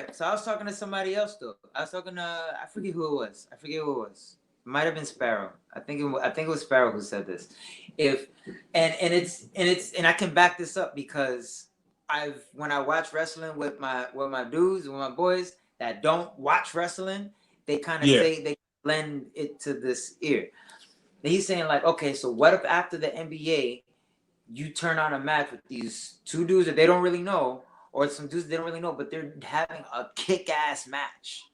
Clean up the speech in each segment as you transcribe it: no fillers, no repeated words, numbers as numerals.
right? So I was talking to somebody else though. I was talking to I forget who it was. It might have been Sparrow. I think it was Sparrow who said this. If and I can back this up because when I watch wrestling with my dudes and with my boys that don't watch wrestling, they kind of say they lend it to this ear. And he's saying like, okay, so what if after the NBA you turn on a match with these two dudes that they don't really know, or some dudes they don't really know, but they're having a kick-ass match.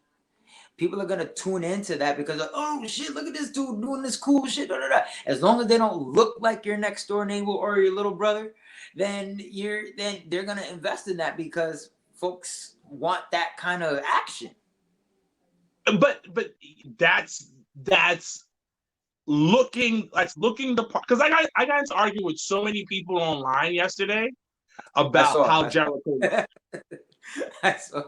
People are gonna tune into that because like, oh shit, look at this dude doing this cool shit. Da, da, da. As long as they don't look like your next door neighbor or your little brother, then they're gonna invest in that because folks want that kind of action. But that's looking the part, because I got into arguing with so many people online yesterday about how Jericho I saw.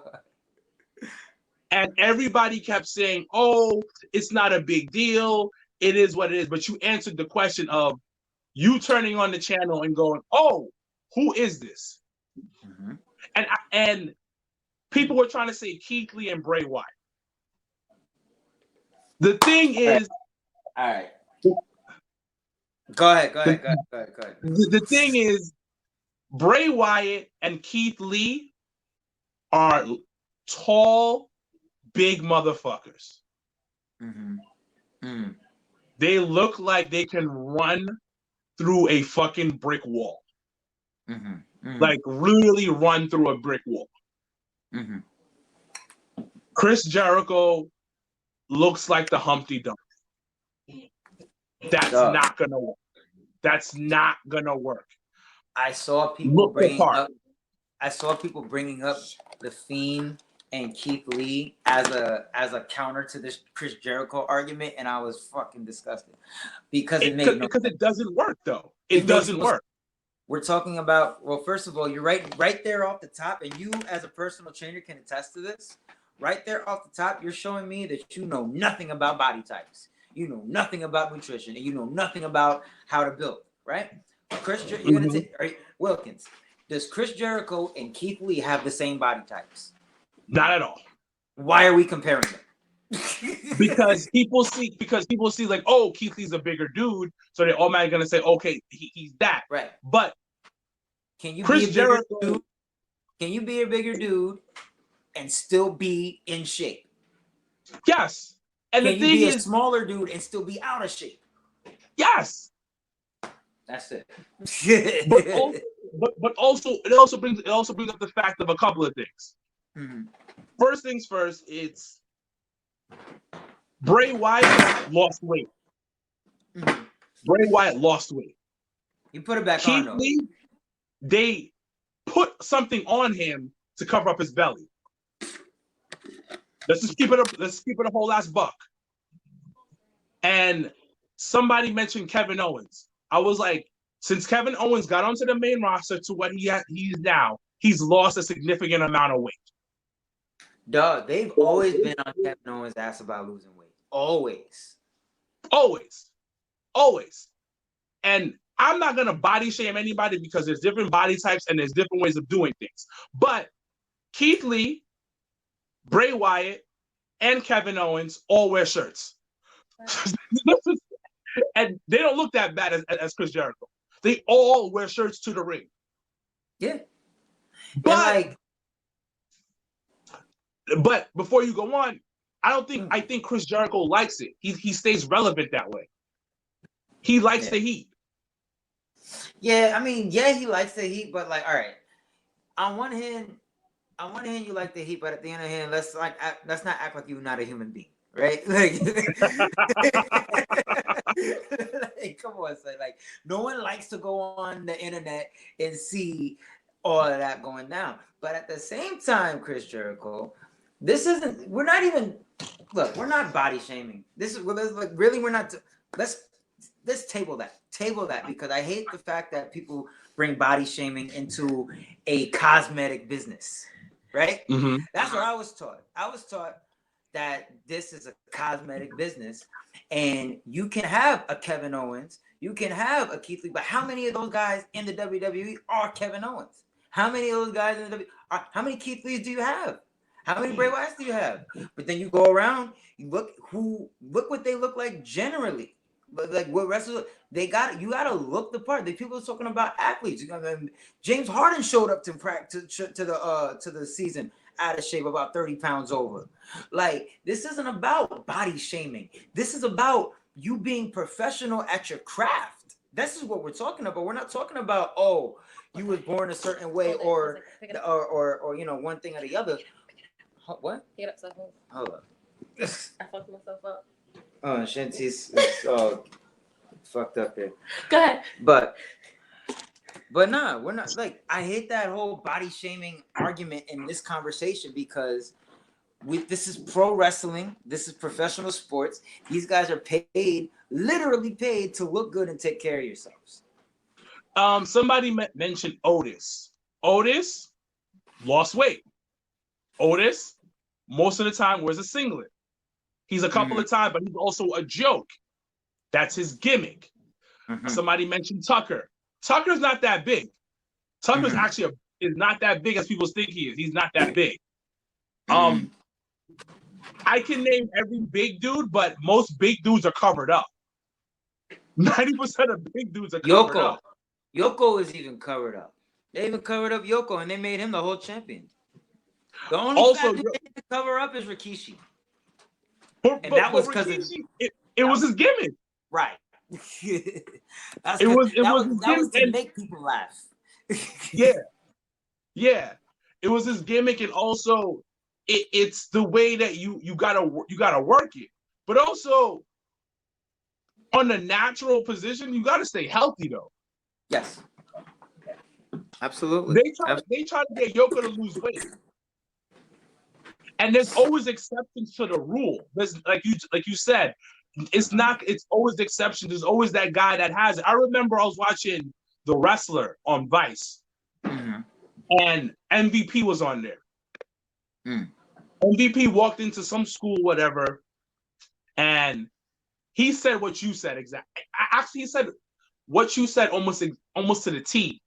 And everybody kept saying, oh, it's not a big deal. It is what it is. But you answered the question of you turning on the channel and going, oh, who is this? Mm-hmm. And people were trying to say Keith Lee and Bray Wyatt. The thing is... All right. Go ahead. The thing is, Bray Wyatt and Keith Lee are tall, big motherfuckers. Mm-hmm. Mm. They look like they can run through a fucking brick wall. Mm-hmm. Mm-hmm. Like really run through a brick wall. Mm-hmm. Chris Jericho looks like the Humpty Dumpty. That's not gonna work. That's not gonna work. I saw people bringing up the Fiend and Keith Lee as a counter to this Chris Jericho argument, and I was fucking disgusted because it doesn't work though. It doesn't work. We're talking about, well, first of all, you're right there off the top, and you as a personal trainer can attest to this. Right there off the top, you're showing me that you know nothing about body types. You know nothing about nutrition, and you know nothing about how to build, right? You're gonna take Wilkins. Does Chris Jericho and Keith Lee have the same body types? Not at all. Why are we comparing them? because people see like, oh, Keith Lee's a bigger dude, so they're automatically gonna say, okay, he's that. Right. But can you be a bigger dude and still be in shape? Yes. And can you be a smaller dude and still be out of shape? Yes. That's it. but also it also brings up the fact of a couple of things. Mm-hmm. First things first, it's Bray Wyatt lost weight. Mm-hmm. Bray Wyatt lost weight. You put it back on though. Lee, they put something on him to cover up his belly. Let's just keep it up. Let's keep it a whole ass buck. And somebody mentioned Kevin Owens. I was like, since Kevin Owens got onto the main roster to what he's now, he's lost a significant amount of weight. Dog, they've always been on Kevin Owens' ass about losing weight. Always. And I'm not gonna body shame anybody because there's different body types and there's different ways of doing things. But Keith Lee, Bray Wyatt, and Kevin Owens all wear shirts. And they don't look that bad as Chris Jericho. They all wear shirts to the ring. Yeah. But before you go on, I think Chris Jericho likes it. He stays relevant that way. He likes the heat. Yeah, I mean, he likes the heat, but like, all right. On one hand, you like the heat, but at the other hand, let's not act like you're not a human being, right? Like, like come on, son. Like, no one likes to go on the internet and see all of that going down. But at the same time, Chris Jericho, we're not body shaming. Let's table that because I hate the fact that people bring body shaming into a cosmetic business, right? Mm-hmm. That's what I was taught. I was taught that this is a cosmetic business and you can have a Kevin Owens, you can have a Keith Lee, but how many of those guys in the WWE are Kevin Owens? How many of those guys in the WWE how many Keith Lees do you have? How many Bray Wyatts do you have? But then you go around, you look what they look like generally. But like what wrestlers you gotta look the part. The people are talking about athletes. James Harden showed up to practice to the season out of shape, about 30 pounds over. Like, this isn't about body shaming. This is about you being professional at your craft. This is what we're talking about. We're not talking about, oh, you was born a certain way or one thing or the other. What? Get up, so Hold up. I fucked myself up. Oh, Shanti's fucked up here. Go ahead. But nah, we're not, like, I hate that whole body shaming argument in this conversation, because this is pro wrestling. This is professional sports. These guys are paid, literally paid, to look good and take care of yourselves. Somebody mentioned Otis. Otis lost weight. Otis, most of the time, wears a singlet. He's a couple of times, but he's also a joke. That's his gimmick. Somebody mentioned Tucker. Tucker's not that big. Tucker's actually is not that big as people think he is. He's not that big. I can name every big dude, but most big dudes are covered up. 90% of big dudes are covered up. Yoko is even covered up. They even covered up Yoko, and they made him the whole champion. The only Also, guy that didn't cover up is Rikishi. But that was because Rikishi, it was his gimmick. Right. It was to make people laugh. Yeah. It was his gimmick, and also it's the way that you gotta work it. But also on the natural position, you gotta stay healthy though. Yes. Absolutely. They try to get Yoko to lose weight. And there's always exceptions to the rule. There's like you said, it's always the exception. There's always that guy that has it. I remember I was watching The Wrestler on Vice, and MVP was on there. MVP walked into some school, whatever, and he said what you said exactly. Actually, he said what you said almost to the T.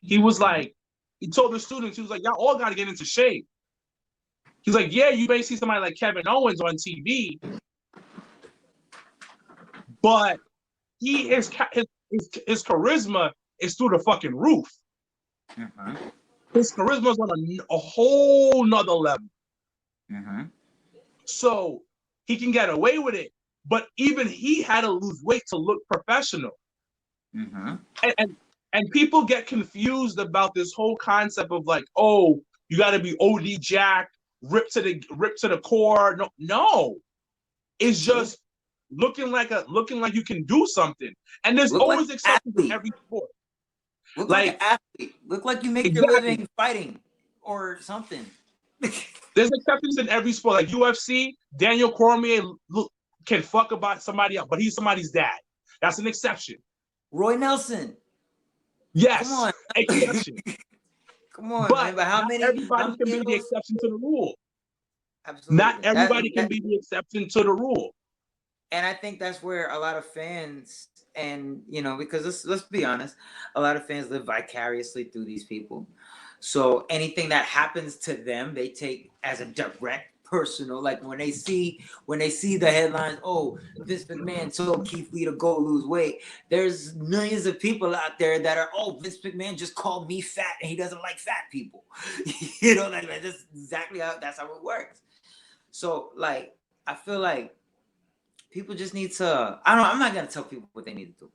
He was like, he told the students, he was like, y'all all got to get into shape. He's like, yeah, you may see somebody like Kevin Owens on TV, but his charisma is through the fucking roof. His charisma is on a whole nother level. So he can get away with it, but even he had to lose weight to look professional. And people get confused about this whole concept of like, oh, you got to be OD jacked, ripped to the core. No, it's just looking like you can do something. And there's always exceptions in every sport. Look like an athlete. Look like you make your living fighting or something. There's exceptions in every sport. Like UFC, Daniel Cormier can fuck about somebody else, but he's somebody's dad. That's an exception. Roy Nelson. Yes. Come on. Exception. Come on, but man. But how many? Everybody can be the exception to the rule. Absolutely. Not everybody can be the exception to the rule. And I think that's where a lot of fans, and because let's be honest, a lot of fans live vicariously through these people. So anything that happens to them, they take as a direct personal. Like when they see the headlines, oh, Vince McMahon told Keith Lee to go lose weight. There's millions of people out there that are, oh, Vince McMahon just called me fat and he doesn't like fat people. Like that's exactly that's how it works. So like I feel like people just need to, I'm not gonna tell people what they need to do,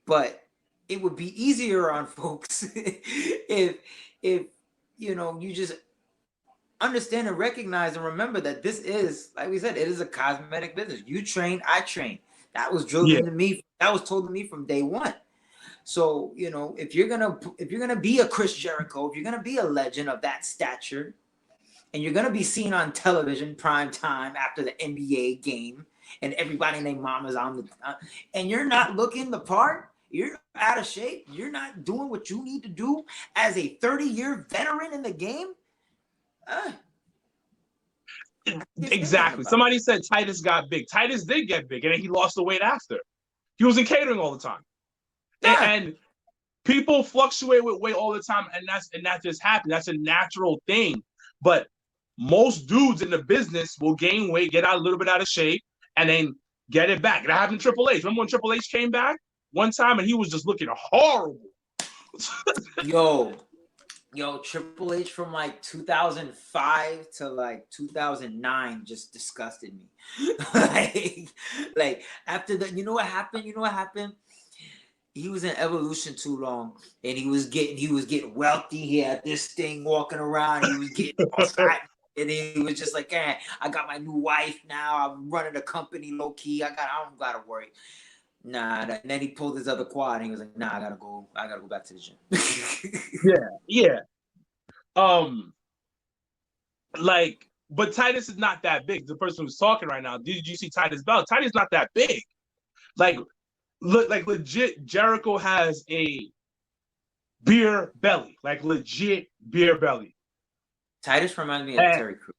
but it would be easier on folks if you just understand and recognize and remember that this is, like we said, it is a cosmetic business. You train, I train. That was drilled into me. That was told to me from day one. So, if you're gonna be a Chris Jericho, if you're gonna be a legend of that stature, and you're gonna be seen on television prime time after the NBA game, and everybody named Mama's on and you're not looking the part, you're out of shape, you're not doing what you need to do as a 30-year veteran in the game. Exactly. Somebody said Titus got big. Titus did get big, and then he lost the weight after. He was in catering all the time. And people fluctuate with weight all the time, and that just happens. That's a natural thing. But most dudes in the business will gain weight, get a little bit out of shape, and then get it back. That happened to Triple H. Remember when Triple H came back one time and he was just looking horrible? Yo, Triple H from like 2005 to like 2009 just disgusted me. like after that, you know what happened? He was in Evolution too long, and he was getting wealthy. He had this thing walking around. He was getting all fat, and he was just like, I got my new wife now. I'm running a company low key. I don't gotta worry. Nah, and then he pulled his other quad, and he was like, nah, I gotta go back to the gym. Yeah. But Titus is not that big. The person who's talking right now, did you see Titus Bell? Titus not that big. Legit, Jericho has a beer belly, like legit beer belly. Titus reminds me of Terry Crews.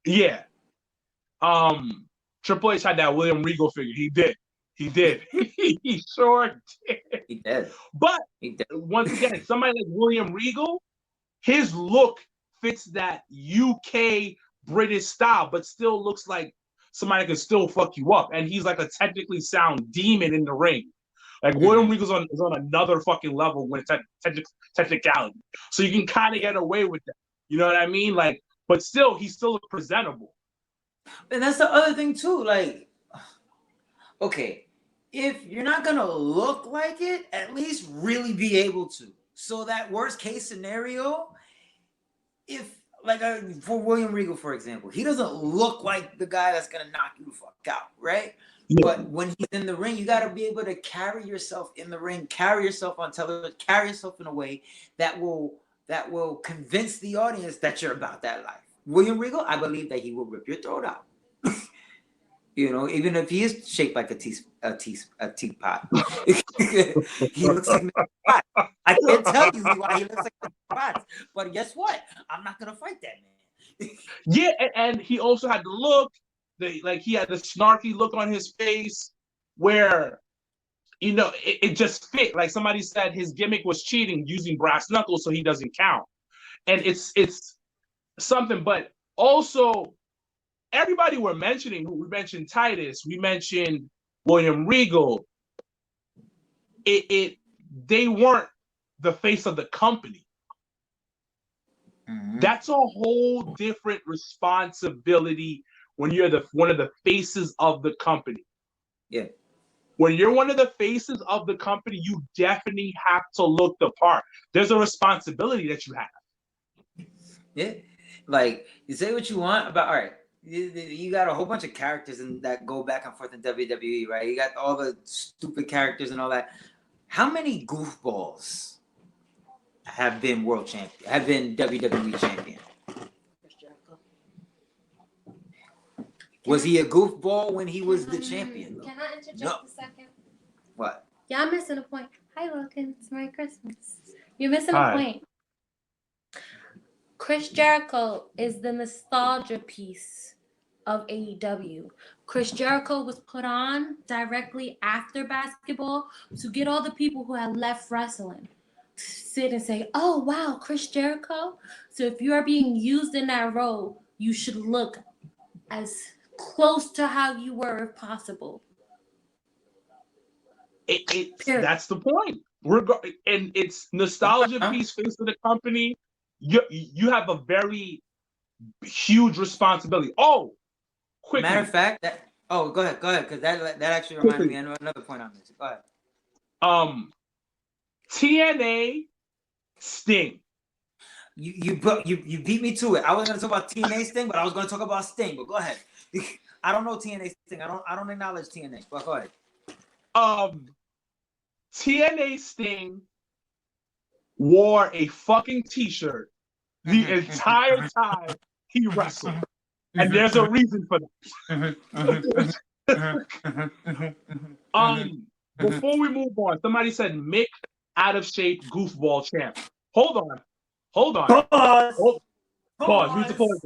Yeah. Triple H had that William Regal figure. He did. He sure did. He did. But once again, somebody like William Regal, his look fits that UK British style, but still looks like somebody can still fuck you up. And he's like a technically sound demon in the ring. Like William Regal's is on another fucking level with technicality. So you can kind of get away with that. You know what I mean? Like, but still, he's still presentable. And that's the other thing too. Like, okay, if you're not gonna look like it, at least really be able to. So that worst case scenario, if like for William Regal, for example, he doesn't look like the guy that's gonna knock you the fuck out, right? Yeah. But when he's in the ring, you got to be able to carry yourself in the ring, carry yourself on television, carry yourself in a way that will convince the audience that you're about that life. William Regal, I believe that he will rip your throat out. You know, even if he is shaped like a teapot. He looks like a pot. I can't tell you why he looks like a pot. But guess what? I'm not gonna fight that man. Yeah, and he also had the look. He had the snarky look on his face where, you know, it just fit. Like somebody said, his gimmick was cheating using brass knuckles, so he doesn't count. And it's something, but also everybody we mentioned Titus, we mentioned William Regal. They weren't the face of the company. Mm-hmm. That's a whole different responsibility when you're one of the faces of the company. Yeah. When you're one of the faces of the company, you definitely have to look the part. There's a responsibility that you have. Yeah. Like, you say what you want about, all right, you got a whole bunch of characters that go back and forth in WWE, right? You got all the stupid characters and all that. How many goofballs have been world champion, have been WWE champion? Was he a goofball when he was the champion? Can I interject a second? What? Y'all missing a point. Hi, Logan. It's Merry Christmas. You're missing a point. Chris Jericho is the nostalgia piece of AEW. Chris Jericho was put on directly after basketball to get all the people who had left wrestling to sit and say, oh, wow, Chris Jericho. So if you are being used in that role, you should look as close to how you were if possible. That's the point. And it's nostalgia piece, face of the company. You have a very huge responsibility. Oh, quickly. Matter of fact, go ahead, because that actually reminded me of another point on this. Go ahead. TNA Sting. You beat me to it. I was going to talk about TNA Sting, but I was going to talk about Sting. But go ahead. I don't know TNA Sting. I don't acknowledge TNA. But go ahead. TNA Sting wore a fucking t-shirt the entire time he wrestled. And there's a reason for that. Before we move on, somebody said Mick out of shape goofball champ. Hold on. Pause. Pause. We need to pause.